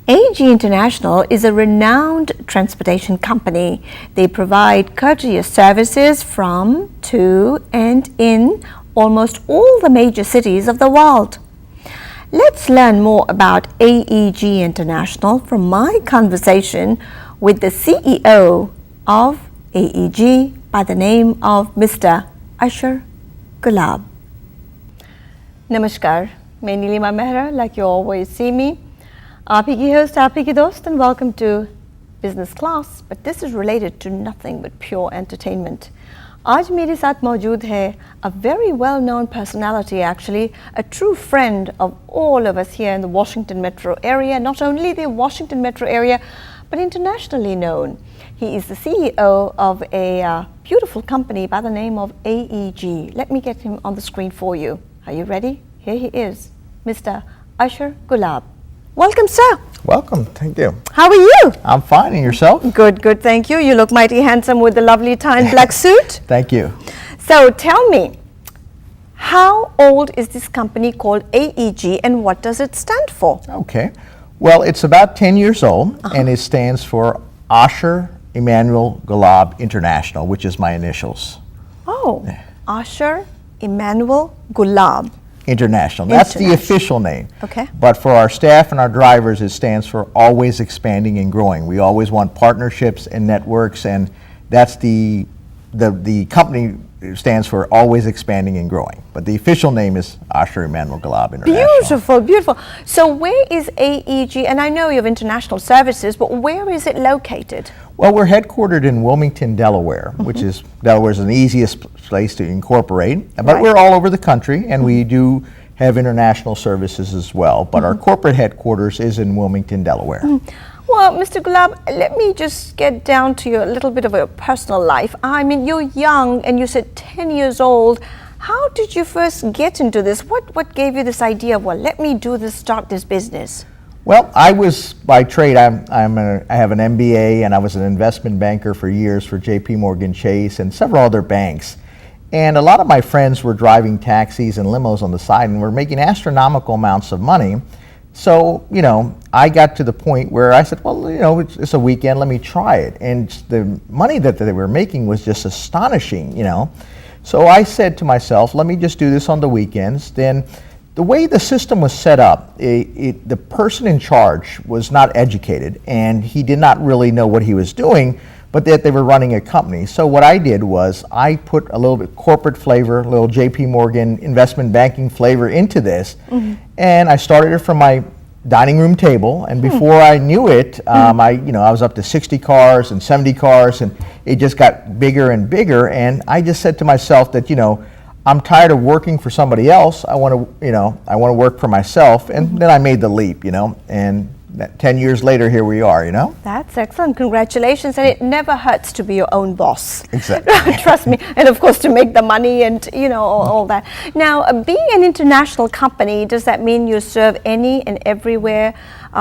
AG International is a renowned transportation company. They provide courteous services from, to, and in almost all the major cities of the world. Let's learn more about AEG International from my conversation with the CEO of AEG by the name of Mr. Asher Gulab. Namaskar, मैं Nilima Mehra, like you always see me. आप ही की host, आप ही की दोस्त, and welcome to Business Class, but this is related to nothing but pure entertainment. आज मेरे साथ मौजूद है a very well-known personality, actually, a true friend of all of us here in the Washington metro area, not only the Washington metro area, but internationally known. He is the CEO of a beautiful company by the name of AEG. Let me get him on the screen for you. Are you ready? Here he is, Mr. Asher Gulab. Welcome, sir. Welcome, thank you. How are you? I'm fine, and yourself? Good, good, thank you. You look mighty handsome with the lovely tan black suit. Thank you. So tell me, how old is this company called AEG and what does it stand for? Okay, well, it's about 10 years old, and it stands for Asher Emmanuel Gulab International, which is my initials. Oh, Asher Emmanuel Gulab. International. That's the official name. Okay. But for our staff and our drivers, it stands for always expanding and growing. We always want partnerships and networks, and that's the company stands for always expanding and growing. But the official name is Asher Emmanuel Gulab International. Beautiful, beautiful. So where is AEG? And I know you have international services, but where is it located? Well, we're headquartered in Wilmington, Delaware, which is Delaware's the easiest place to incorporate. But we're all over the country, and we do have international services as well. But our corporate headquarters is in Wilmington, Delaware. Well, Mr. Gulab, let me just get down to your little bit of a personal life. I mean, you're young, and you said 10 years old. How did you first get into this? What gave you this idea? Well, let me do this, start this business. Well, I was by trade. I have an MBA, and I was an investment banker for years for J.P. Chase and several other banks. And a lot of my friends were driving taxis and limos on the side, and were making astronomical amounts of money. So, I got to the point where I said, well, it's a weekend, let me try it. And the money that they were making was just astonishing, So I said to myself, let me just do this on the weekends. Then the way the system was set up, the person in charge was not educated, and he did not really know what he was doing, but that they were running a company. So what I did was I put a little bit corporate flavor, a little J.P. Morgan investment banking flavor into this, and I started it from my dining room table, and before I knew it, I was up to 60 cars and 70 cars, and it just got bigger and bigger. And I just said to myself that I'm tired of working for somebody else. I want to work for myself. And then I made the leap, and 10 years later, here we are, That's excellent. Congratulations. And it never hurts to be your own boss. Exactly. Trust me. And of course, to make the money and, all that. Now, being an international company, does that mean you serve any and everywhere,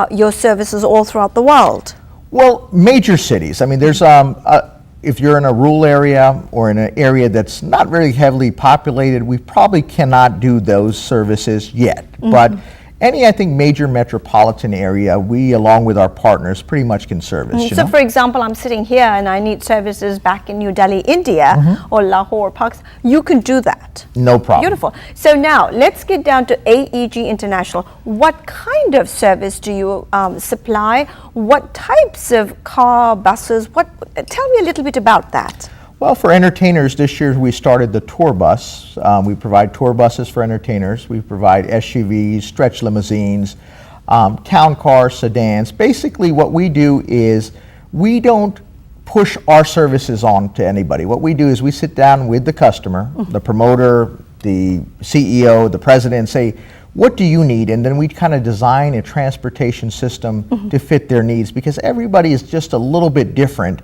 your services all throughout the world? Well, major cities. I mean, there's if you're in a rural area or in an area that's not very heavily populated, we probably cannot do those services yet. But any, I think, major metropolitan area, we, along with our partners, pretty much can service. So, for example, I'm sitting here and I need services back in New Delhi, India, or Lahore, Pakistan. You can do that. No problem. Beautiful. So now, let's get down to AEG International. What kind of service do you supply? What types of car, buses? Tell me a little bit about that. Well, for entertainers, this year we started the tour bus. We provide tour buses for entertainers. We provide SUVs, stretch limousines, town cars, sedans. Basically, what we do is we don't push our services on to anybody. What we do is we sit down with the customer, the promoter, the CEO, the president, and say, what do you need? And then we kind of design a transportation system to fit their needs, because everybody is just a little bit different.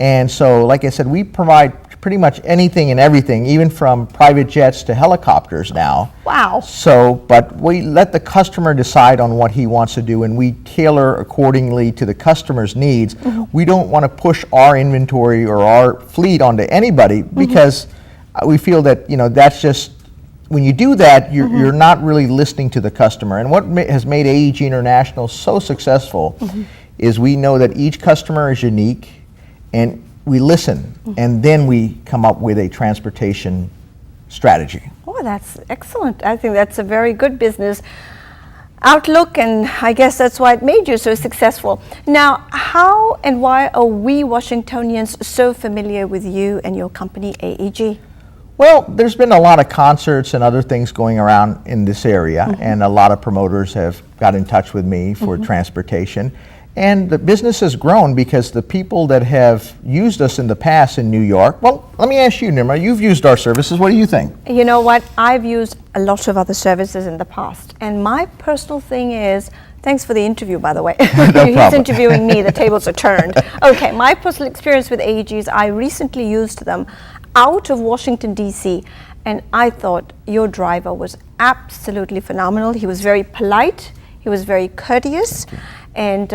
And so, like I said, we provide pretty much anything and everything, even from private jets to helicopters now. Wow. So, but we let the customer decide on what he wants to do, and we tailor accordingly to the customer's needs. We don't want to push our inventory or our fleet onto anybody, because we feel that, that's just when you do that, you're not really listening to the customer. And what has made AEG International so successful is we know that each customer is unique, and we listen, and then we come up with a transportation strategy. Oh, that's excellent. I think that's a very good business outlook, and I guess that's why it made you so successful. Now, how and why are we Washingtonians so familiar with you and your company, AEG? Well, there's been a lot of concerts and other things going around in this area, and a lot of promoters have got in touch with me for transportation. And the business has grown because the people that have used us in the past in New York, well, let me ask you, Nirma, you've used our services. What do you think? You know what? I've used a lot of other services in the past. And my personal thing is, thanks for the interview, by the way. No He's problem. interviewing me, the tables are turned. Okay, my personal experience with AEG is I recently used them out of Washington, D.C., and I thought your driver was absolutely phenomenal. He was very polite. He was very courteous. And,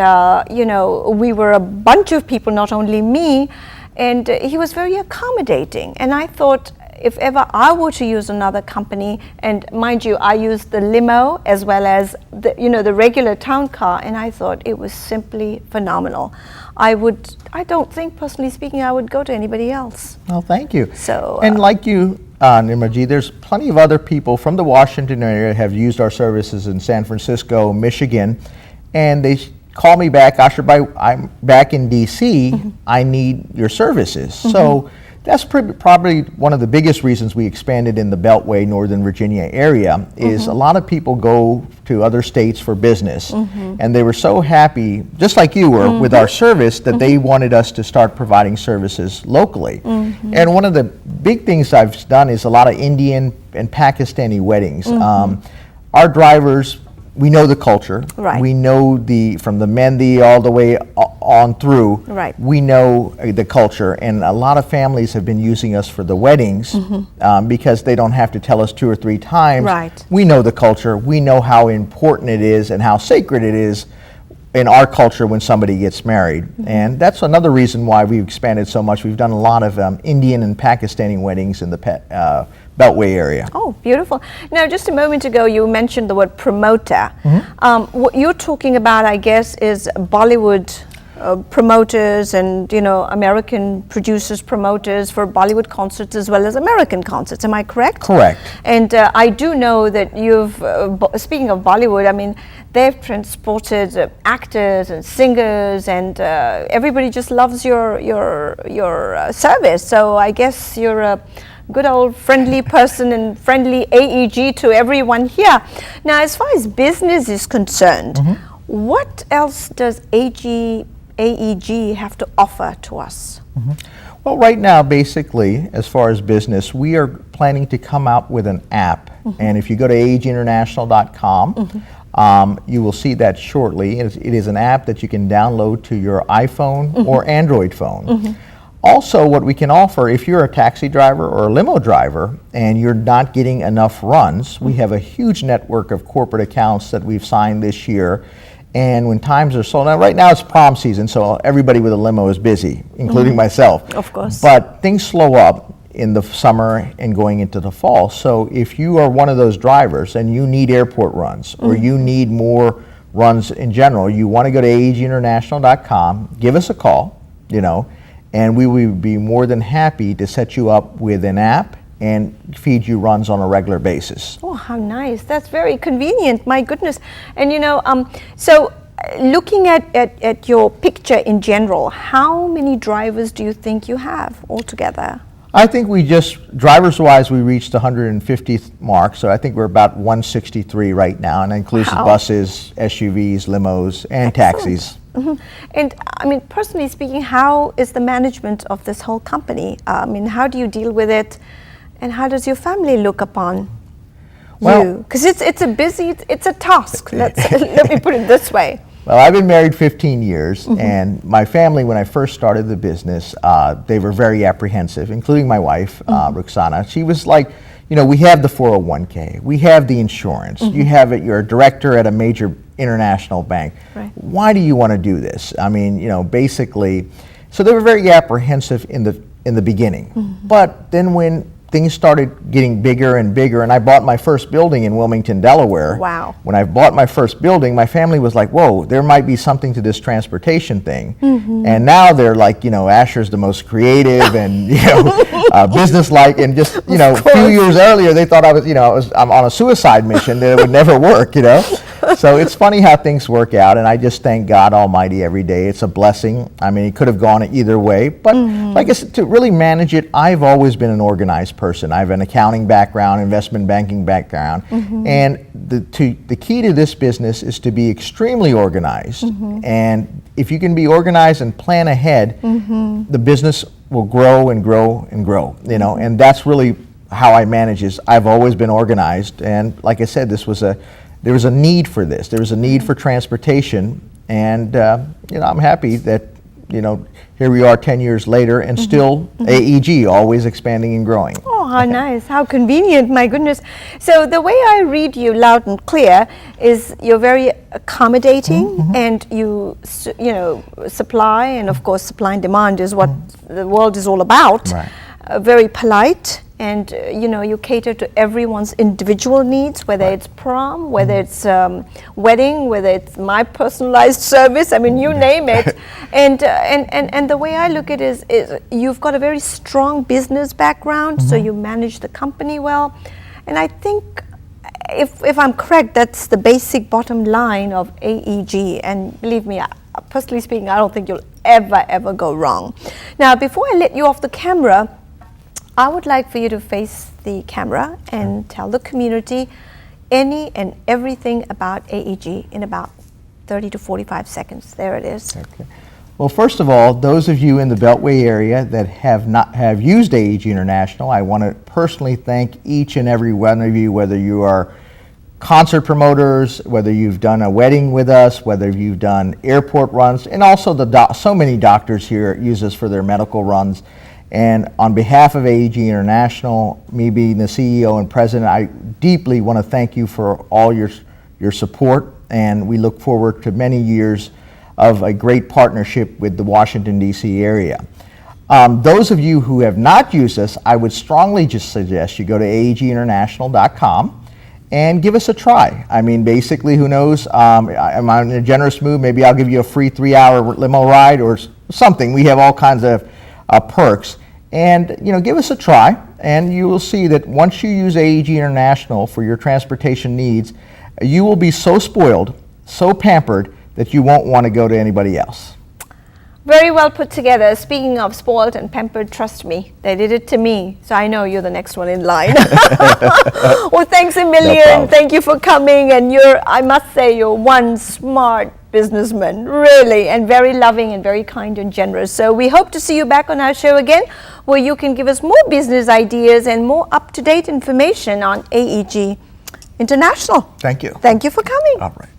you know, we were a bunch of people, not only me, and he was very accommodating. And I thought, if ever I were to use another company, and mind you, I used the limo as well as the, you know, the regular town car, and I thought it was simply phenomenal. I don't think, personally speaking, I would go to anybody else. Well, thank you. So, and like you, Nirmaji, there's plenty of other people from the Washington area have used our services in San Francisco, Michigan, and they call me back, Asher, I'm back in DC, I need your services. So that's probably one of the biggest reasons we expanded in the Beltway, Northern Virginia area, is a lot of people go to other states for business. And they were so happy, just like you were, with our service, that they wanted us to start providing services locally. And one of the big things I've done is a lot of Indian and Pakistani weddings. Our drivers, we know the culture. Right. We know from the Mehndi all the way on through. Right. We know the culture, and a lot of families have been using us for the weddings because they don't have to tell us 2 or 3 times. Right. We know the culture. We know how important it is and how sacred it is in our culture when somebody gets married. And that's another reason why we've expanded so much. We've done a lot of Indian and Pakistani weddings in the Beltway area. Oh, beautiful. Now, just a moment ago, you mentioned the word promoter. What you're talking about, I guess, is Bollywood promoters and, you know, American producers, promoters for Bollywood concerts as well as American concerts. Am I correct? Correct. And I do know that you've, speaking of Bollywood, I mean, they've transported actors and singers, and everybody just loves your service. So I guess you're a good old friendly person and friendly AEG to everyone here. Now, as far as business is concerned, what else does AEG have to offer to us? Well, right now, basically, as far as business, we are planning to come out with an app. And if you go to aginternational.com, you will see that shortly. It is an app that you can download to your iPhone or Android phone. Also, what we can offer, if you're a taxi driver or a limo driver and you're not getting enough runs, we have a huge network of corporate accounts that we've signed this year. And when times are slow, now right now it's prom season, so everybody with a limo is busy, including myself. Of course. But things slow up in the summer and going into the fall. So if you are one of those drivers and you need airport runs or you need more runs in general, you want to go to aginternational.com, give us a call, you know, and we will be more than happy to set you up with an app and feed you runs on a regular basis. Oh, how nice. That's very convenient, my goodness. And you know, so looking at your picture in general, how many drivers do you think you have altogether? I think we just, drivers-wise, we reached the 150th mark, so I think we're about 163 right now, and that includes buses, SUVs, limos, and taxis. And I mean, personally speaking, how is the management of this whole company? I mean, how do you deal with it, and how does your family look upon you? Because it's a task. Let me put it this way. Well, I've been married 15 years, and my family, when I first started the business, they were very apprehensive, including my wife, Roxana. She was like, you know, we have the 401k, we have the insurance, you have it, you're a director at a major international bank. Right. Why do you want to do this? I mean, you know, basically, so they were very apprehensive in the beginning. But then when things started getting bigger and bigger, and I bought my first building in Wilmington, Delaware. Wow. When I bought my first building, my family was like, whoa, there might be something to this transportation thing. And now they're like, you know, Asher's the most creative and, you know, business-like, and just, you know, a few years earlier, they thought I was, you know, I'm on a suicide mission, that it would never work, you know. So it's funny how things work out, and I just thank God Almighty every day. It's a blessing. I mean, it could have gone either way, but like I said, to really manage it, I've always been an organized person. I have an accounting background, investment banking background, and the key to this business is to be extremely organized. And if you can be organized and plan ahead, the business will grow and grow and grow, you know, and that's really how I manage is I've always been organized. And like I said, there was a need for this. There was a need for transportation, and you know, I'm happy that, you know, here we are 10 years later, and still AEG, always expanding and growing. Oh, how nice, how convenient, my goodness. So the way I read you loud and clear is you're very accommodating, and you know, supply, and of course supply and demand is what the world is all about. Right. Very polite, and you know, you cater to everyone's individual needs, whether it's prom, whether it's wedding, whether it's my personalized service, I mean, you name it. And the way I look at it is you've got a very strong business background, so you manage the company well. And I think, if I'm correct, that's the basic bottom line of AEG. And believe me, personally speaking, I don't think you'll ever go wrong. Now, before I let you off the camera, I would like for you to face the camera and tell the community any and everything about AEG in about 30 to 45 seconds. There it is. Okay. Well, first of all, those of you in the Beltway area that have used AEG International, I want to personally thank each and every one of you, whether you are concert promoters, whether you've done a wedding with us, whether you've done airport runs, and also so many doctors here use us for their medical runs. And on behalf of AEG International, me being the CEO and president, I deeply want to thank you for all your support, and we look forward to many years of a great partnership with the Washington, D.C. area. Those of you who have not used us, I would strongly just suggest you go to aeginternational.com and give us a try. I mean, basically, who knows, I'm in a generous mood, maybe I'll give you a free 3-hour limo ride or something. We have all kinds of perks. And, you know, give us a try, and you will see that once you use AEG International for your transportation needs, you will be so spoiled, so pampered, that you won't want to go to anybody else. Very well put together. Speaking of spoiled and pampered, trust me, they did it to me, so I know you're the next one in line. Well, thanks a million. No, thank you for coming, and I must say, you're one smart businessman, really, and very loving and very kind and generous. So we hope to see you back on our show again, where you can give us more business ideas and more up-to-date information on AEG International. Thank you. Thank you for coming. All right.